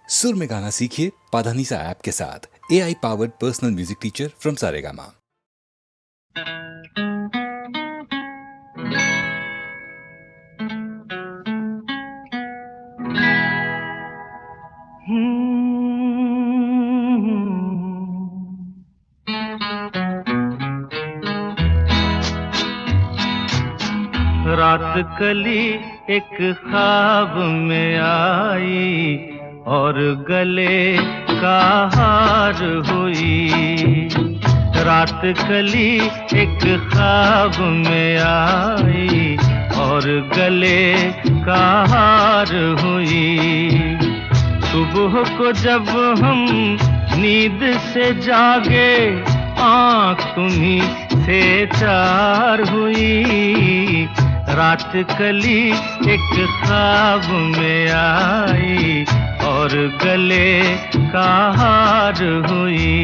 सुर में गाना सीखिए पाधानीसा ऐप के साथ। AI powered personal music teacher from Saregama. रात कली एक ख्वाब में आई और गले का हार हुई। रात कली एक ख्वाब में आई और गले का हार हुई। सुबह को जब हम नींद से जागे आँख तुम्हीं से चार हुई। रात कली एक ख्वाब में आई और गले का हार हुई।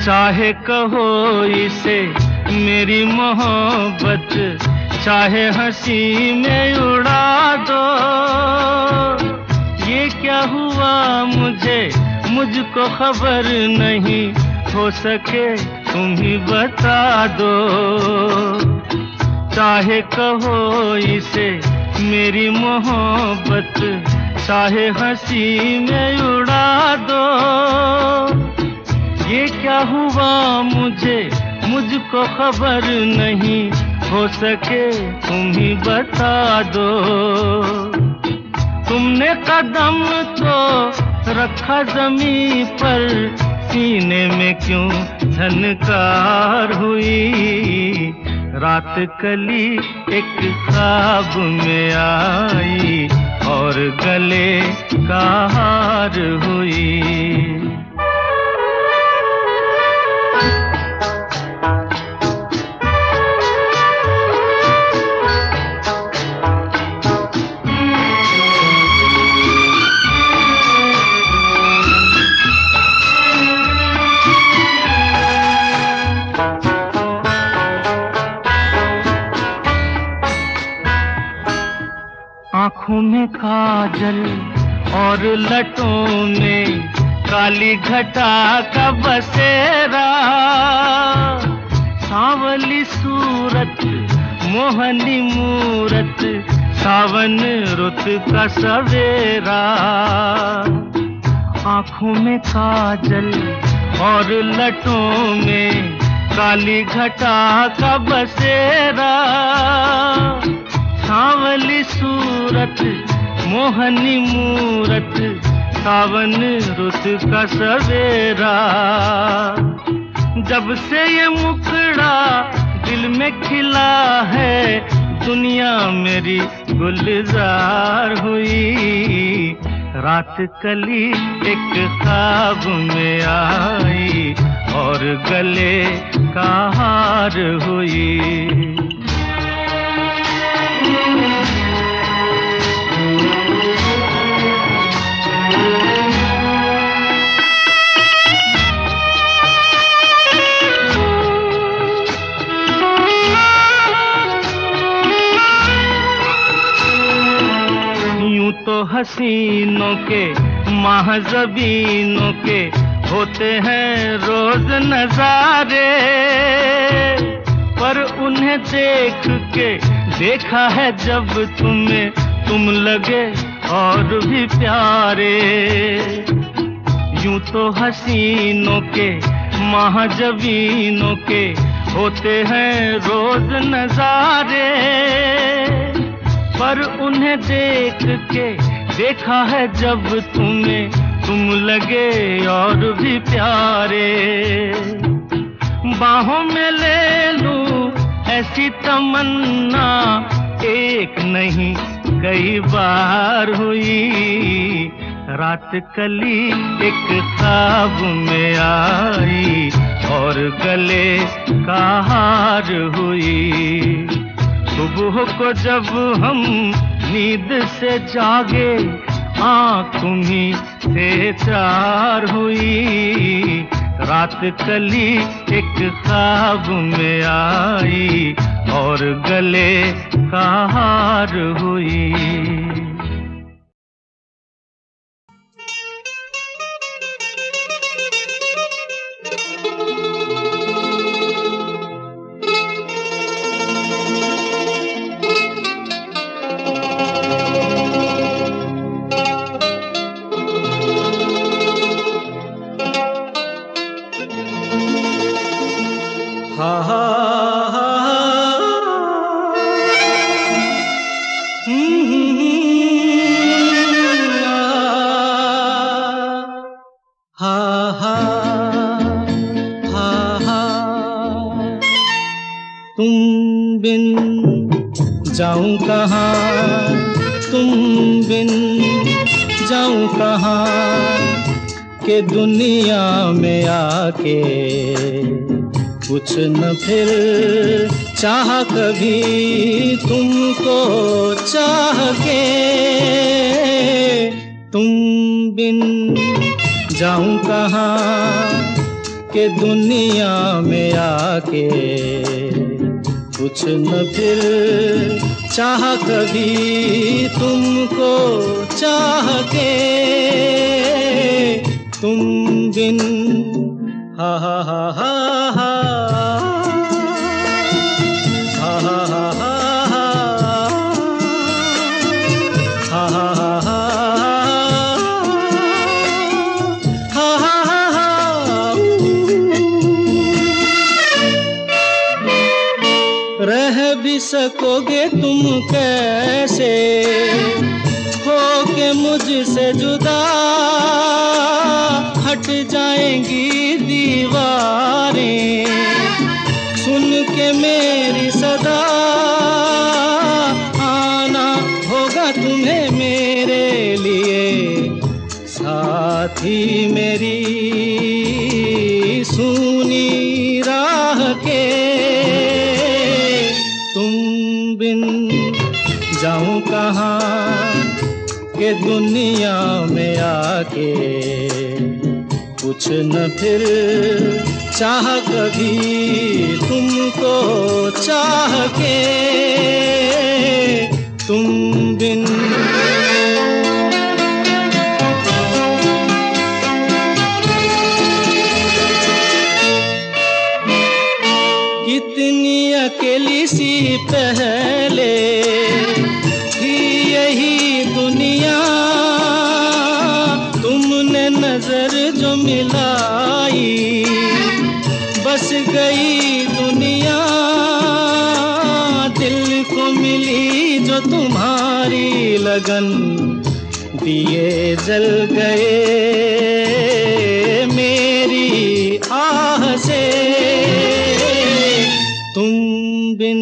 चाहे कहो इसे मेरी मोहब्बत, चाहे हंसी में उड़ा दो। ये क्या हुआ मुझको खबर नहीं, हो सके तुम ही बता दो। चाहे कहो इसे मेरी मोहब्बत, चाहे हंसी में उड़ा दो। ये क्या हुआ मुझको खबर नहीं, हो सके तुम ही बता दो। तुमने कदम तो रखा जमीन पर, सीने में क्यों झनकार हुई। रात कली एक ख्वाब में आई और गले का हार हुई। आँखों में काजल और लटों में काली घटा का बसेरा। सांवली सूरत मोहनी मूरत, सावन रुत का सवेरा। आँखों में काजल और लटों में काली घटा का बसेरा। सांवली सूरत मोहनी मूरत, सावन रुत का सवेरा। जब से ये मुखड़ा दिल में खिला है, दुनिया मेरी गुलजार हुई। रात कली एक ख्वाब में आई और गले का हार हुई। यूं तो हसीनों के महज़बीनों के होते हैं रोज नजारे, पर उन्हें देख के देखा है जब तुम्हें, तुम लगे और भी प्यारे। यूं तो हसीनों के महज़बीनों के होते हैं रोज नजारे, पर उन्हें देख के देखा है जब तुम्हें, तुम लगे और भी प्यारे। बाहों में ले लूं ऐसी तमन्ना, एक नहीं कई बार हुई। रात कली एक ख्वाब में आई और गले का हार हुई। सुबह को जब हम नींद से जागे आँख तुम्हीं से चार हुई। रात कली एक ख्वाब में आई और गले का हार हुई। तुम बिन जाऊं कहाँ, तुम बिन जाऊं कहाँ, के दुनिया में आके कुछ न फिर चाह कभी तुमको चाह के। तुम बिन जाऊं कहाँ, के दुनिया में आके कुछ न फिर चाह कभी तुमको चाह के। तुम बिन हा हा हा हा हा हा हा हा हा हा हा हा रह भी सकोगे तुम कैसे हो के मुझसे जुदा, हट जाएंगी दीवारें सुन के मेरी सदा। आना होगा तुम्हें मेरे लिए साथी मेरी सुनी राह के। तुम बिन जाऊं कहाँ, के दुनिया में आके कुछ न फिर चाह कभी तुमको चाह के। तुम बिन कितनी अकेली सी पहले थी यही दुनिया, तुमने नजर जो मिलाई बस गई दुनिया। दिल को मिली जो तुम्हारी लगन, दिए जल गए मेरी आह से। तुम बिन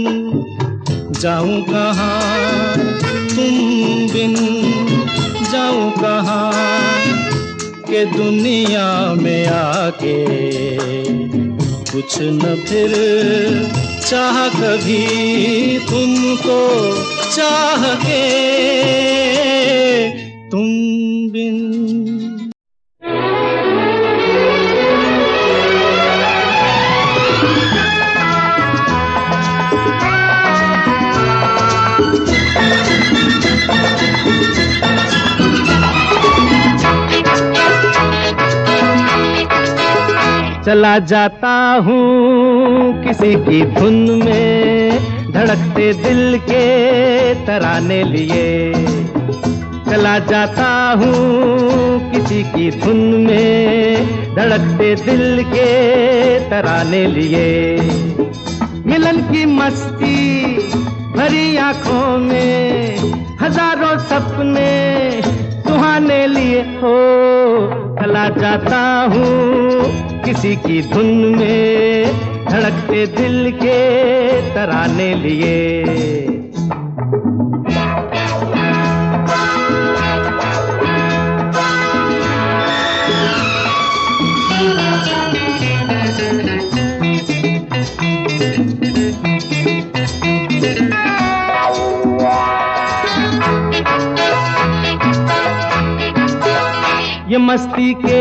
जाऊं कहाँ, तुम बिन जाऊं कहाँ, के दुनिया में आके कुछ न फिर चाह कभी तुमको चाह के। तुम बिन चला जाता हूँ किसी की धुन में, धड़कते दिल के तराने लिए। चला जाता हूँ किसी की धुन में, धड़कते दिल के तराने लिए। मिलन की मस्ती भरी आँखों में हजारों सपने सुहाने लिए हो। चला जाता हूँ किसी की धुन में, धड़कते दिल के तराने लिए। ये मस्ती के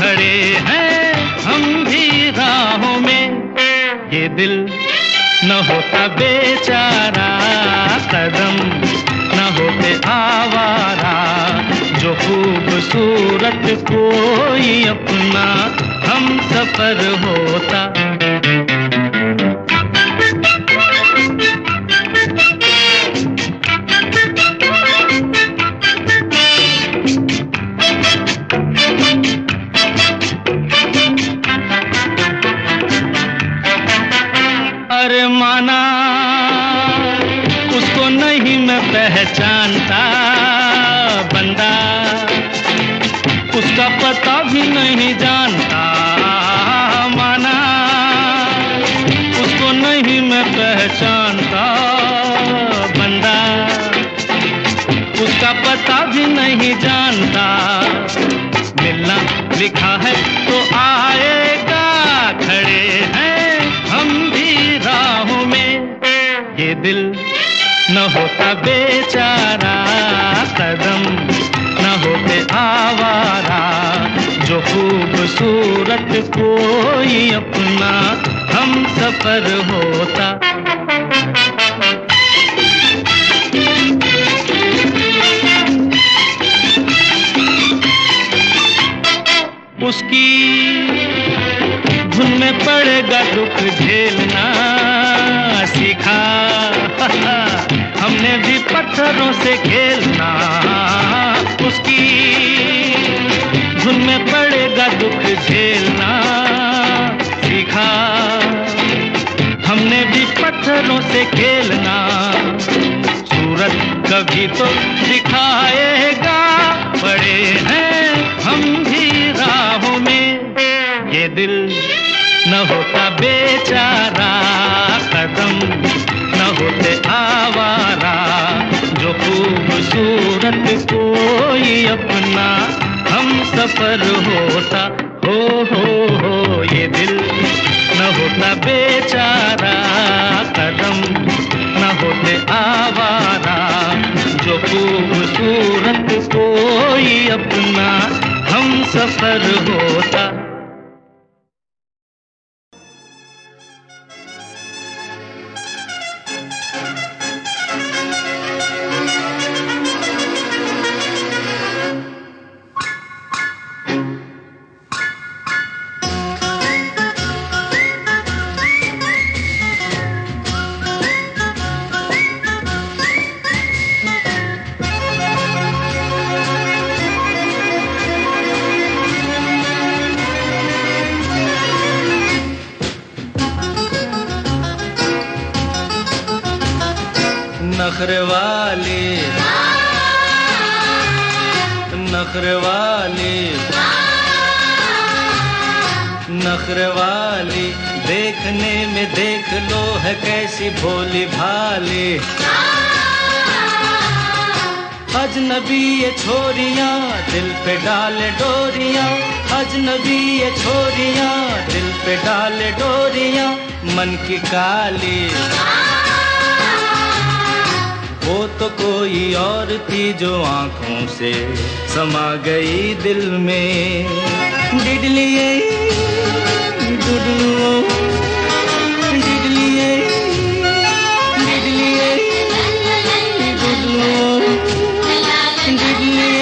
खड़े हैं हम भी राहों में। ये दिल न होता बेचारा, कदम न होते आवारा, जो खूबसूरत कोई अपना हम सफर होता। अरे माना उसको नहीं मैं पहचानता, बंदा उसका पता भी नहीं जानता। माना उसको नहीं मैं पहचानता, बंदा उसका पता भी नहीं जानता। मिलना लिखा है तो आएगा, खड़े हैं हम भी राहों में। ये दिल न होता बेचारा, कदम न होते आवारा, जो खूबसूरत कोई अपना हम सफर होता। उसकी धुन में पड़ेगा दुख झेलना सीखा, हमने भी पत्थरों से खेलना। उसकी धुन में पड़ेगा दुख झेलना सीखा, हमने भी पत्थरों से खेलना। सूरत कभी तो दिखाएगा, पड़े हैं हम भी राहों में। ये दिल न होता बेचारा, कदम न होते आवारा, जो खूबसूरत कोई अपना हम सफर होता। हो ये दिल न होता बेचारा, कदम न होते आवारा, जो खूबसूरत कोई अपना हम सफर होता। नखरे वाली, नखरे वाली, नखरे वाली, देखने में देख लो है कैसी भोली भाली। अजनबी ये छोरियां दिल पे डाले डोरियां, अजनबी ये छोरियां दिल पे डाले डोरियां, मन की काली। वो तो कोई और थी जो आंखों से समा गई दिल में। डिडलिए डुडलुओ, डिडलिए डिडलिए डुडलुओ, डिडलिए।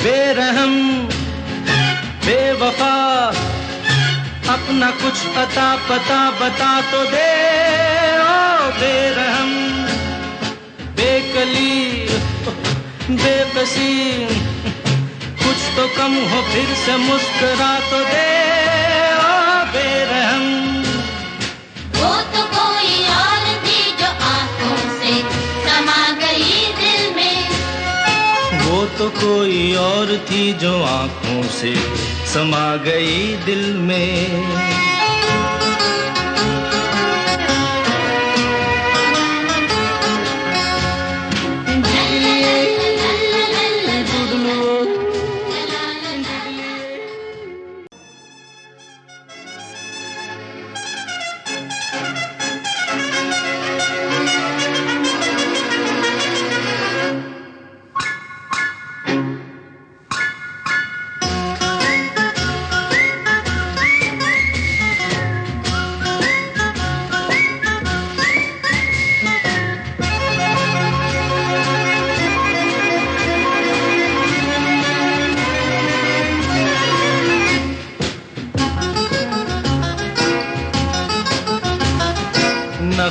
बेरहम बेवफा अपना कुछ अता पता बता तो दे। ओ बेरहम बेकली बेबसी, कुछ तो कम हो फिर से मुस्कुरा तो दे। ओ बेरहम वो तो कोई और थी जो आंखों से समा गई दिल में। वो तो कोई और थी जो आंखों से समा गई दिल में।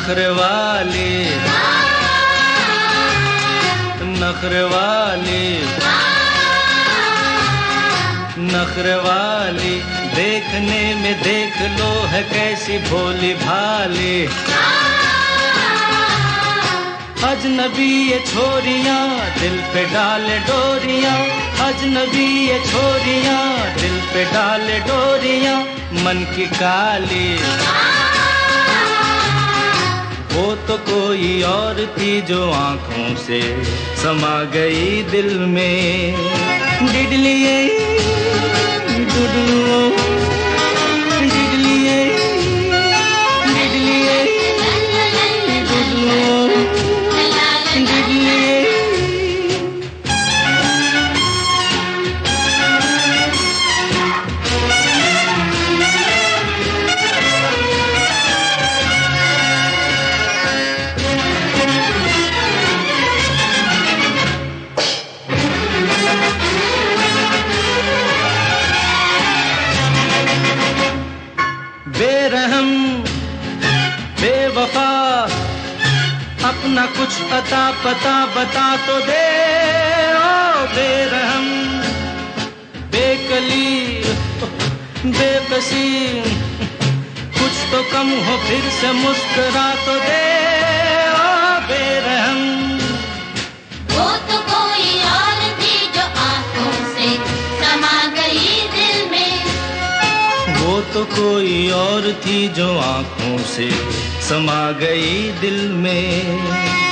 नखरे वाली, नखरे वाली, नखरे वाली, देखने में देख लो है कैसी भोली भाली। अजनबी ये छोरियां दिल पे डाले डोरियां, अजनबी ये छोरियां दिल पे डाले डोरियां, मन की काली। वो तो कोई और थी जो आंखों से समा गई दिल में। डिडलिए डुडलू, डिडलिए डिडलिए डुडलू, डिडलिए। बेरहम बेवफा अपना कुछ अता पता बता तो दे। ओ बेरहम बेकली बेकसी, कुछ तो कम हो फिर से मुस्कुरा तो दे। ओ बेरहम वो तो कोई और थी जो आंखों से समा गई दिल में। वो तो कोई और थी जो आंखों से समा गई दिल में।